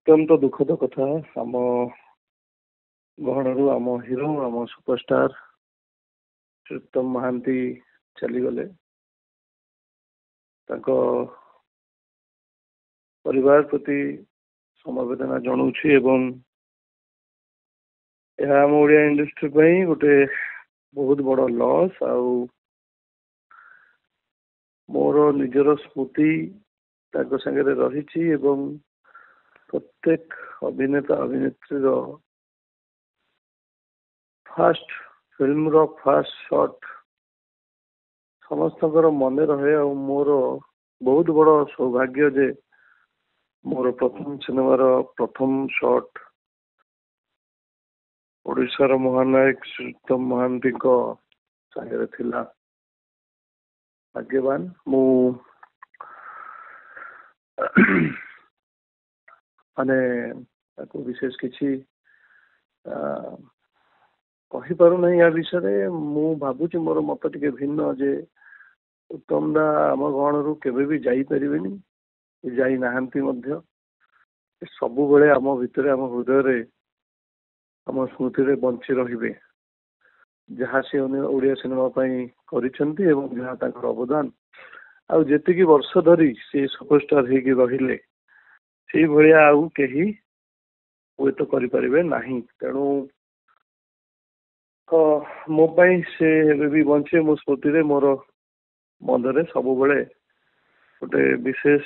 अत्यंत दुखद कथा आम गहणरू आम हिरो आम सुपरस्टार श्रीतम महांती चलीगले परिवार प्रति समवेदना जनाऊँ एवं यह आम ओडिया इंडस्ट्री गोटे बहुत बड़ लॉस आउ मोर निजर स्मृति संगे रही एवं प्रत्येक अभिनेता अभिनेत्री फास्ट फिल्म रो फास्ट शॉट समस्त मन रहे और मोर बहुत बड़ सौभाग्य जे मोर प्रथम सिनेमार प्रथम शॉट ओडिशार महानायक श्रीतम महांती सागे थिला। भाग्यवान मु माने विशेष किसी कही पार ना या विषय मु भावुची मोर मत टिके भिन्न जे उत्तम दा आम गहणरू केबे भी जाई परिबेनी जाई नाहंती मध्य सबु बेले आम भितरे आम हृदय रे आम स्मृति रे बंची रहिबे जहाँ से ओडिया सिनेमा पई करिसेंती एवं जहाँ ताकर अवदान आउ जेतिकी वर्ष धरी से सुपरस्टार हेकी रहिले से भलिया आउ केही हुए तो करि परिबे नाही। तेणु मो पई से भी बंचे मो स्मृति रे मोर मन रे सब बेले गोटे विशेष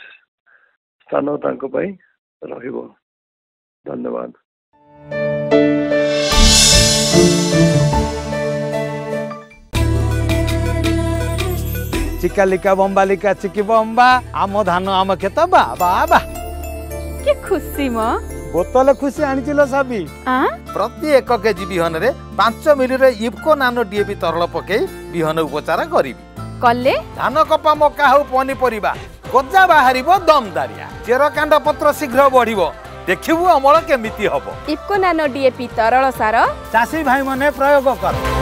स्थान तांको पई रहिबो। धन्यवाद। चिकालिका बम्बालिका चिकी बम्बा आम धान आम खेत बा बा के खुशी म बोतल खुशी आनिचिलो साबी प्रति 1 केजी बिहन रे 5 मिली रे इफको नानो डीएपी तरल पके बिहन उपचार करिवि कले धान कपा मका हो पनी परिबा गजा बाहरिबो दमदारिया चेर कांड पत्र शीघ्र बढ़िबो देखिबु अमल केमिति हबो। इफको नानो डीएपी तरल सार चासी भाई मने प्रयोग कर।